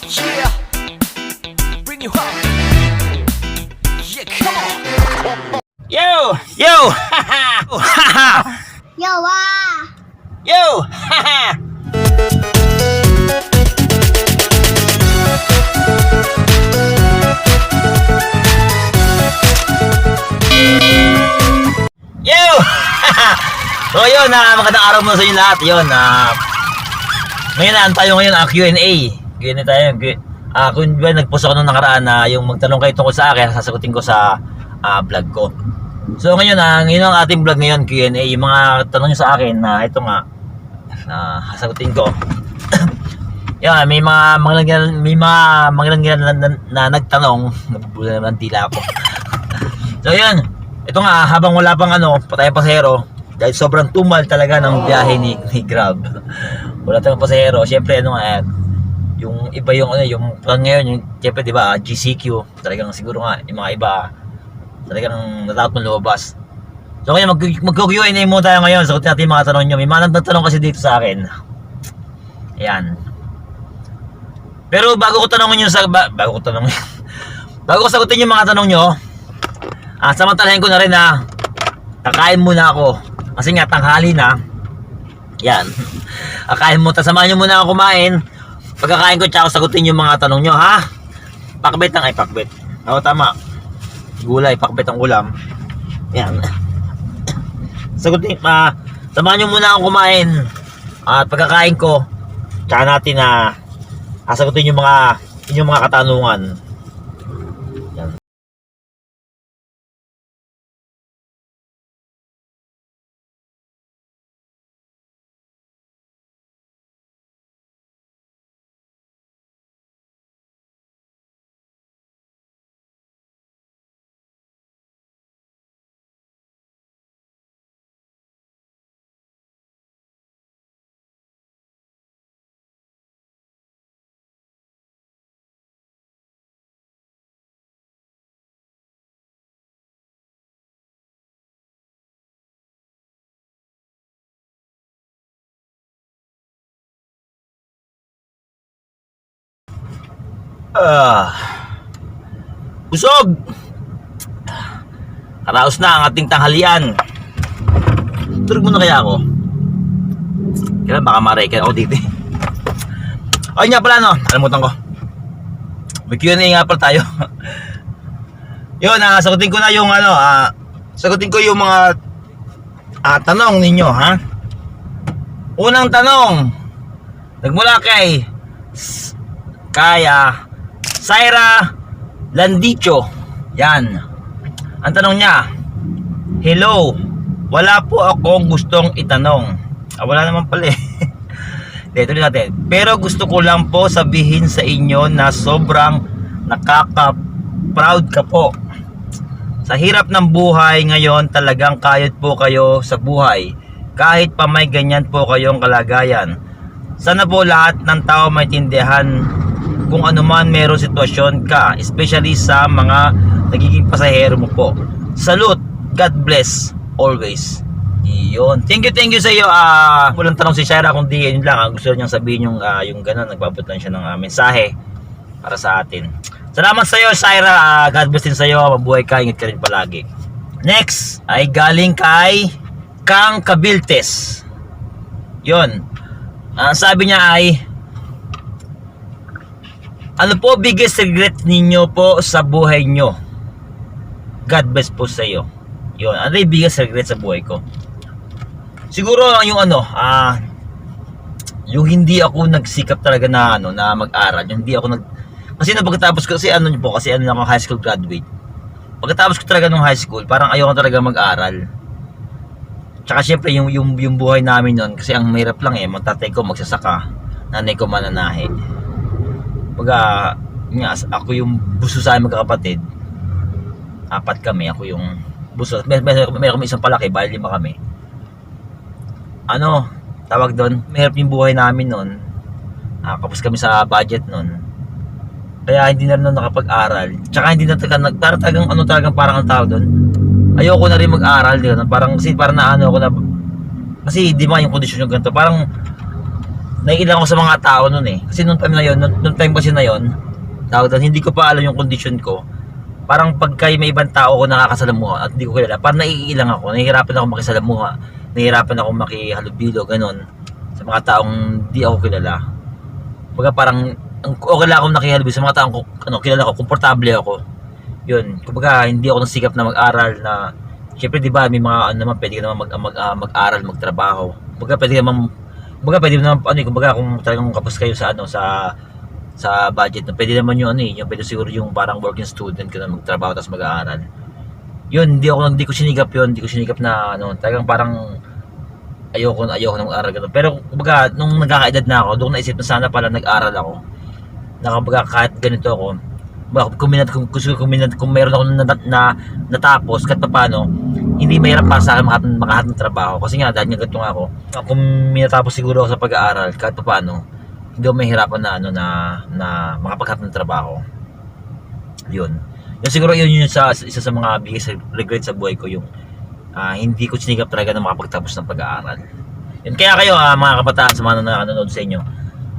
Yeah, bring you home. Yeah, come on. Yo! Yo! Haha! Haha! Yo ah! Yo! Haha! Yo! Haha! So yun, magandang araw mo sa inyo lahat. Yun, ngayon tayo ngayon Q&A. Q&A tayo. Kung ba nag-post ako nung nakaraan na yung magtanong kayo tungkol sa akin, sasagutin ko sa vlog ko. So ngayon, ngayon ang ating vlog ngayon, Q&A. Yung mga tanong nyo sa akin na ito nga, sasagutin ko. Yan, may mga na nagtanong, nabubula naman tila ako. So yan, ito nga, habang wala pang patay pasahero, dahil sobrang tumal talaga ng biyahe ni Grab. Wala tayong pasahero. Siyempre yung iba yung plan ngayon, yung siyempre 'di ba, GCQ, talagang siguro nga yung mga iba talagang natakot lumabas. So kaya mag-Q&A muna tayo ngayon. Sagutin natin yung mga tanong niyo. May mga nagtatanong kasi dito sa akin. Ayan. Pero bago ko sagutin yung mga tanong niyo, samantalahin ko na rin na kakain muna ako. Kasi nga tanghali na. Yan. Kakain muna. Samahan nyo muna ako kumain. Pagkakain ko, tsaka sagutin yung mga tanong nyo, ha? Pakbet lang, pakbet. Oo, tama. Gulay, pakbet ang ulam. Yan. Sagutin, samahan nyo muna ako kumain. At pagkakain ko, tsaka natin sagutin yung mga katanungan. Yan. Busog! Karaos na ang ating tanghalian. Tulog muna kaya ako. Kailan baka ma-record ako dito. Ay nga pala nalimutan ko. May Q&A nga pala tayo. Yun, sagutin ko na yung sagutin ko yung mga tanong ninyo, ha? Unang tanong, nagmula kay Syra Landicho. Yan. Ang tanong niya, hello, wala po akong gustong itanong. Wala naman pala eh. Dito natin. Pero gusto ko lang po sabihin sa inyo na sobrang nakaka-proud ka po. Sa hirap ng buhay ngayon, talagang kayod po kayo sa buhay. Kahit pa may ganyan po kayong kalagayan. Sana po lahat ng tao maintindihan kung ano man meron sitwasyon ka, especially sa mga nagiging pasahero mo po. Salute, God bless always. Iyon. Thank you sa iyo. Walang tanong si Syra kung di yun lang. Gusto niyang sabihin yung gano'n, nagbabot lang siya ng mensahe para sa atin. Salamat sa iyo, Syra. God bless din sa iyo. Mabuhay ka, ingat ka rin palagi. Next ay galing kay Kang Cabiltes. Yun. Sabi niya ay, ano po biggest regret ninyo po sa buhay nyo? God bless po sa iyo. Yun, ano yung biggest regret sa buhay ko? Siguro yung yung hindi ako nagsikap talaga na mag-aral. Yung hindi ako kasi pagkatapos ko kasi ako high school graduate. Pagkatapos ko talaga nung high school, parang ayoko talaga mag-aral. Tsaka syempre yung buhay namin noon, kasi ang mahirap lang tatay ko magsasaka, nanay ko mananahe. Ako yung buso sa aming magkakapatid. 4 kami, ako yung buso. Meron kami isang palaki, bali 5 kami. Tawag doon, mahirap yung buhay namin noon. Kapos kami sa budget noon. Kaya hindi na rin nakapag-aral. Tsaka hindi na talagang parang ang tawag doon. Ayoko na rin mag-aral doon. Parang na ako na, kasi di ba yung kondisyon yung ganito. Parang naiilang ako sa mga tao nun eh. Kasi nung time na yun, nung time kasi na yun, tawag doon, hindi ko pa alam yung condition ko. Parang pagka may ibang tao ko nakakasalamuha at hindi ko kilala, parang naiilang ako, nahihirapan ako makisalamuha, nahihirapan ako makihalubilo, ganun, sa mga taong di ako kilala. Baga parang, okay lang akong nakihalubilo sa mga taong kilala ko, komportable ako. Yun, kumbaga hindi ako nasikap na mag-aral na, syempre di ba, may mga naman, pwede ka naman mag-aral, magtrabaho. Baga pwede naman, kumbaga kung talagang kapos kayo sa sa budget na pwede naman yung yung pwede siguro yung parang working student ka na magtrabaho tapos mag-aaral. Yun, hindi ko sinigap na talagang parang ayoko na mag-aral ganun. Pero kumbaga nung nagkakaedad na ako, doon naisip na sana pala nag-aral ako. Kumbaga kahit ganito ako, kung meron ako natapos kahit paano, hindi mahirap para sa akin makahanap ng trabaho. Kasi nga dahil nga ganito nga ako, kung minatapos siguro ako sa pag-aaral kahit paano, hindi ako mahirapan na makapaghanap ng trabaho. Yun siguro yun isa sa mga biggest regret sa buhay ko, yung hindi ko sinigap talaga na makapagtapos ng pag-aaral. Yun, kaya kayo mga kabataan sa mga nanonood sa inyo,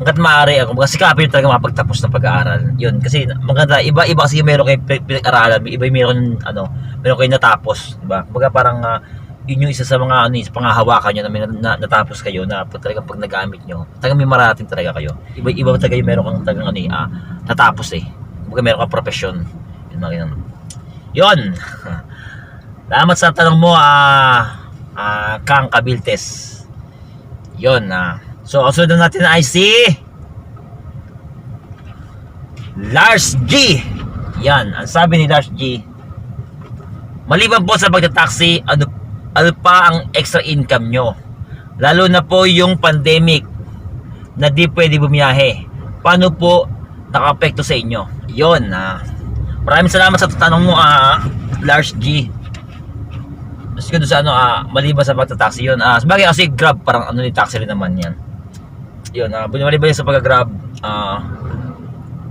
hanggat maaari ako magsikapin talaga makapagtapos ng pag-aaral. Yun, kasi maganda, iba kasi meron kayo pinag-aralan, iba meron kayo natapos, diba? Kumbaga parang yun yung isa sa mga sa pangahawakan nyo na natapos kayo, na talagang pag nagamit nyo talagang may marating talaga kayo. Iba talaga yung meron kang talagang natapos kumbaga meron kang profesyon. Yun mga ganun. Yun. Salamat sa tanong mo Kang Kabiltes. Yun so ang sunod natin ay si Lars G. Yan, ang sabi ni Lars G, maliban po sa pagtataksi, ano pa ang extra income nyo? Lalo na po yung pandemic na di pwede bumiyahe. Paano po naka-apekto sa inyo? Yun. Maraming salamat sa tanong mo, Lars G. Kasi doon sa maliban sa pagtataksi yun. Sabagay kasi Grab, parang ni taxi rin naman yan. Yun, maliban sa pag-Grab,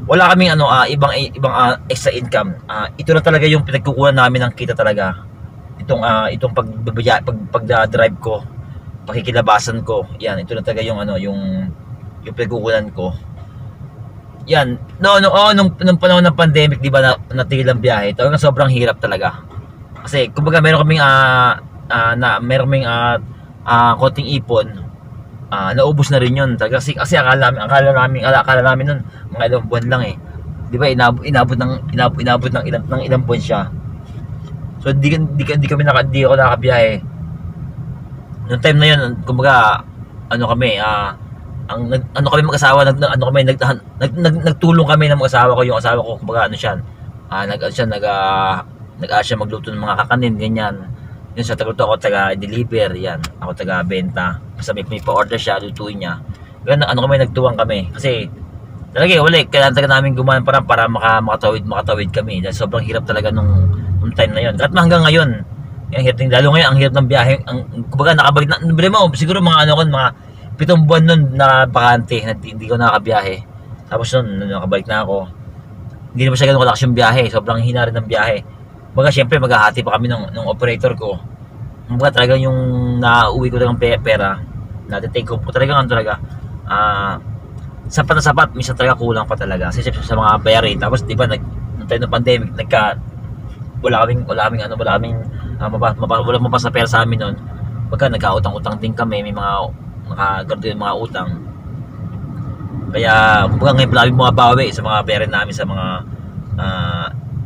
wala kaming ibang extra income. Ito na talaga yung pinagkukuha namin ng kita talaga. Itong pagda-drive ko, pakikilabasan ko, yan, ito na talaga yung yung pinagkukunan ko. Yan, nung panahon ng pandemic, di ba, natigil ang biyahe, talagang sobrang hirap talaga. Kasi kumbaga meron kaming konting ipon, naubos na rin yun talaga. Kasi akala namin nun mga ilang buwan lang di ba, inabot ng ilang buwan siya. So hindi ako nakabiyahe. Noong time na yun, kumbaga kami mag-asawa, nagtulong kami ng mag-asawa ko. Yung asawa ko kumbaga siya magluto ng mga kakanin, ganyan. Yun sa taguto ako taga-deliver, yan. Ako taga-benta. Basta may pa-order siya, lutuin niya. Ganun, nagtuwang kami. Kasi talaga kailangan talaga namin gumawa para makatawid kami. Dahil sobrang hirap talaga nung time na yun. Kahit hanggang ngayon, lalo ngayon, ang hirap ng biyahe. Kumbaga nakabalik na, siguro mga mga 7 buwan nun na bakante, hindi ko nakakabiyahe. Tapos nun, nakabalik na ako. Hindi naman siya ganun kalakas yung biyahe. Sobrang hina rin ng biyahe. Kumbaga syempre maghahati pa kami ng operator ko. Kumbaga talagang yung nauwi ko talagang pera, natitake ko po talagang sapat na sapat, minsan talaga kulang pa talaga. Kasi sa mga bayarin. Tapos di ba, nung time ng pandemic, wala kaming mabasa pera sa amin noon. Pagka nagkautang-utang din kami, may mga nakagardo yung mga utang. Kaya kumbaga ngayon lagi bumabawi sa mga bayarin namin, sa mga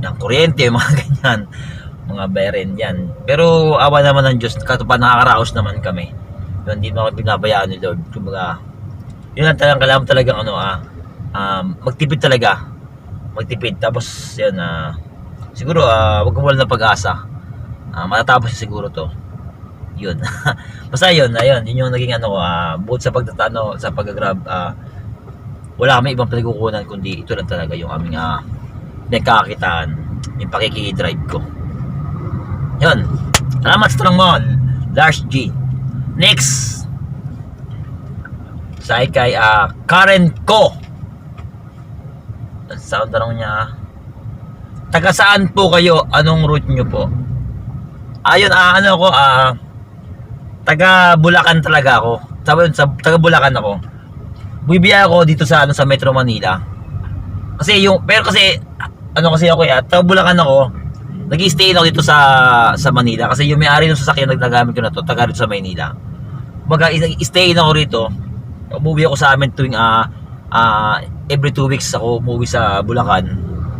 yung kuryente, mga ganyan, mga bayarin yan. Pero awa naman ng Diyos, nakakaraos naman kami. Yun, hindi naman binabayaan ni Lord. Kumbaga yun ang kailangan talagang magtipid talaga. Tapos yun, siguro wag kang wala ng pag-asa. Matatapos siguro to. Yun. Basta yun yung naging bukod sa sa pag-Grab, wala kami ibang pinagkukunan kundi ito lang talaga yung aming nagkakakitaan, yung pakiki-drive ko. Yun. Salamat sa tanong mo, Lars G. Next, sa kay Karen Ko. Sa tanong niya, taga saan po kayo? Anong route nyo po? Ayun, taga Bulacan talaga ako. Taga Bulacan ako. Bibiyaya ako dito sa sa Metro Manila. Kasi kasi ako taga Bulacan ako. Nag-i-stay ako dito sa Manila kasi yung may-ari ng sasakyan nagnagamit ko na to, taga rito sa Maynila. Stay ako rito. Umuwi ako sa amin tuwing every 2 weeks ako umuwi sa Bulacan.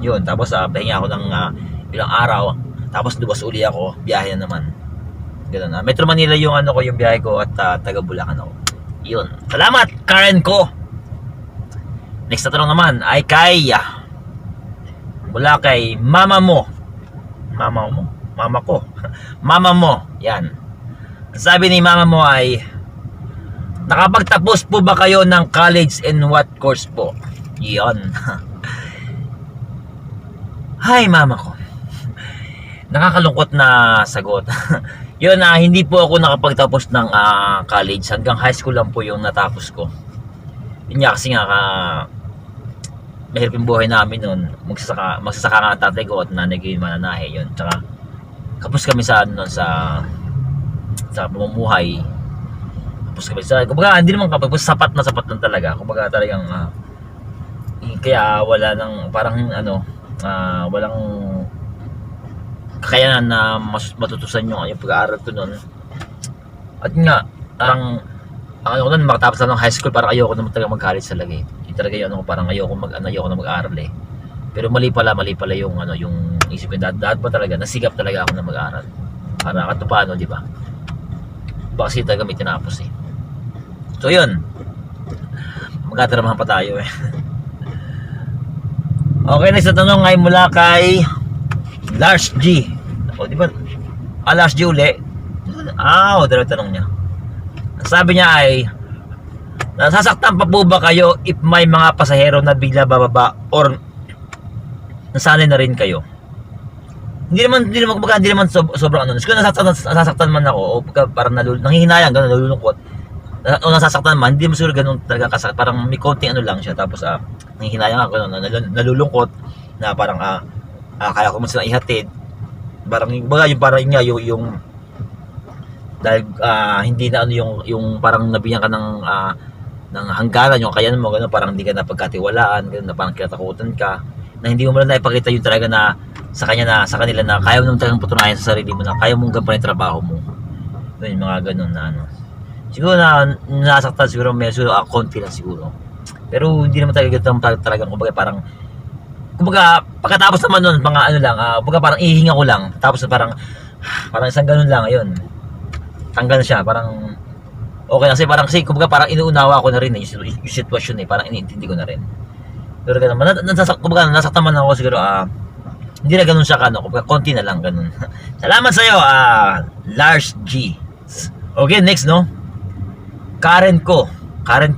Yun, tapos pahinga ako ng ilang araw. Tapos lubas uli ako, biyahe na naman. Ganun. Metro Manila yung yung biyahe ko at taga Bulacan ako. Yun. Salamat, Karen ko. Next na tanong naman ay mula kay mama mo. Mama ko. Mama mo. Yan. Sabi ni mama mo ay, nakapagtapos po ba kayo ng college and what course po? Yan. Hi mama ko. Nakakalungkot na sagot. Yun, hindi po ako nakapagtapos ng college. Hanggang high school lang po yung natapos ko. Yun nga, kasi nga mahirap yung buhay namin noon. Magsasaka nga tatay ko at nanay ko yung mananahe yun. Tsaka kapos kami sa pamumuhay. Kapos kami sa, kumbaga hindi naman kapos, sapat lang talaga. Kumbaga talagang kaya wala nang parang walang kakayanan na matutusan yung pag-aaral ko noon. At nga, ako nun makatapos na ng high school, parang ayoko naman talaga mag-college talaga eh. Yung talaga yung parang ayoko na mag-aaral eh. Pero mali pala yung yung isip ko, dahil pa talaga nasigap talaga ako na mag-aaral. Para kahit paano, di ba? Kasi talaga may tinapos eh. So yun, magkataramahan pa tayo eh. Okay, next na tanong ay mula kay Lars G. O di ba? Lars G uli. Dalawang tanong niya. Sabi niya ay, nasasaktan pa po ba kayo if may mga pasahero na bigla bababa or nasanay na rin kayo? Hindi naman sobrang Kung nasasaktan man ako o parang nanghihinayang, gano'n, nalulungkot o nasasaktan man, hindi mo siguro gano'n talaga kasakit. Parang may konting lang siya, tapos nanghihinayang ako, nalulungkot na parang kaya ko mo silang ihatid. Parang yung dahil hindi na yung parang nabigyan ka ng hangganan yung kakayanan mo, gano'n, parang hindi ka napagkatiwalaan, gano'n, na parang kinatakutan ka, na hindi mo na ipakita yung talaga na sa kanila na kaya mo naman talagang patunayan sa sarili mo na kaya mong gampanin yung trabaho mo. Yung mga gano'n na siguro na nasaktan, siguro medyo konti lang siguro, pero hindi naman talaga kumbaga pagkatapos naman nun mga kumbaga parang ihinga ko lang, tapos parang isang gano'n lang, ayun, tanggal siya, parang okay lang, kasi kumbaga parang inuunawa ko na rin yung sitwasyon parang iniintindi ko na rin. Pero ganun, nasaktan man ako siguro, hindi na ganun siya kumbaga konti na lang ganun. Salamat sa'yo, Lars G. Okay, next Karen ko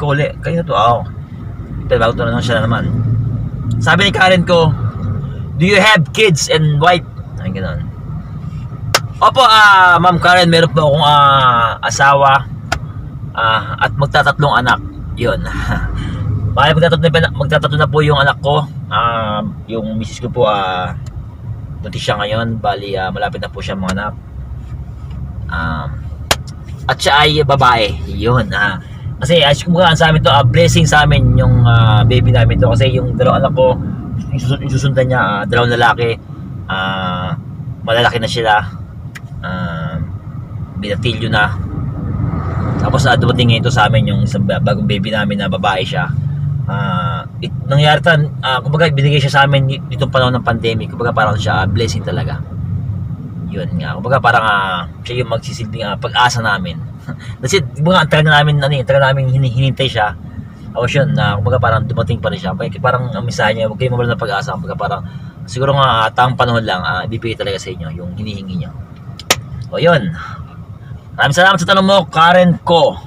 ulit, kayo na to, pero bago to na siya naman. Sabi ni Karen ko, do you have kids and wife? Ay, ganun. Opo, Ma'am Karen, meron po akong asawa at magtatatlong anak. Yun. Magtatatlo na po yung anak ko. Yung misis ko po, buntis siya ngayon. Bali, malapit na po siya mga anak. At siya ay babae. Yun. Kasi kumbaga sa amin to, blessing sa amin yung baby namin to. Kasi yung dalawang anak ko, isusundan niya, dalawang lalaki. Malalaki na sila. Binatilyo na. Tapos dumating ngayon to sa amin yung isang bagong baby namin na babae siya. Nangyari kumbaga binigay siya sa amin itong panahon ng pandemic. Kumbaga parang siya blessing talaga. Yun nga, kumbaga parang siya yung magsisilbing pag-asa namin. Kasi kumbaga tagal namin hinintay siya. Tapos yun, kumbaga parang dumating pa rin siya. Parang ang mensahe niya, huwag kayo mawalan ng pag-asa. Kumbaga parang siguro nga tamang panahon lang, ibibigay talaga sa inyo yung hinihingi niyo. O yun, maraming salamat sa tanong mo, Karen ko.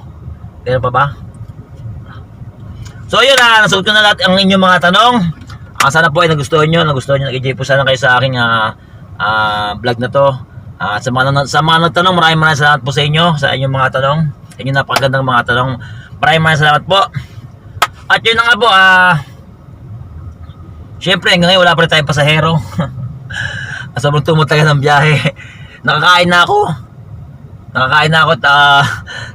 Meron pa ba? So yun, nasagot ko na lahat ang inyong mga tanong. Sana po ay nagustuhan nyo, nag-enjoy po sana kayo sa aking vlog na to. Sa mga nagtanong, maraming salamat po sa inyo, sa inyong mga tanong, sa inyong napakagandang mga tanong. Maraming salamat po. At yun na nga po, syempre hanggang ngayon wala pa rin tayong pasahero. Sobrang tumutagal ng biyahe. Nakakain na ako. Nakakain na ako at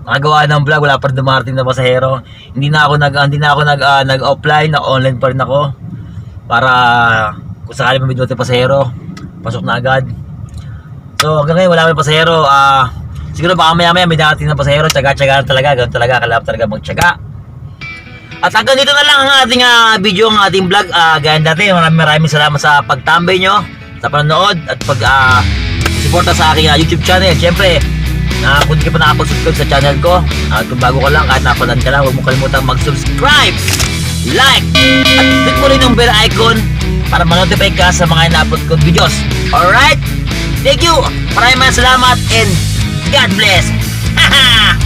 nakagawa ng vlog, wala pa rin dumarating na pasahero. Hindi na ako nag-offline, nag-online pa rin ako. Para kung sakali may dumating pasahero, pasok na agad. So hanggang ngayon wala may pasahero. Siguro baka maya-maya may darating na pasahero, tsaga-tsaga talaga, ganun talaga, kailangan talaga magtsaga. At hanggang dito na lang ang ating video, ang ating vlog. Gaya dati, maraming salamat sa pagtambay nyo, sa panonood, at pag-suporta sa aking YouTube channel. Siyempre, kung hindi ka pa nakapag-subscribe sa channel ko, at kung bago ka lang, kahit napalan ka lang, huwag mo kalimutang mag-subscribe, like, at click mo rin yung bell icon para ma-notify ka sa mga ina-upload kong videos. Alright? Thank you! Maraming salamat and God bless! Haha!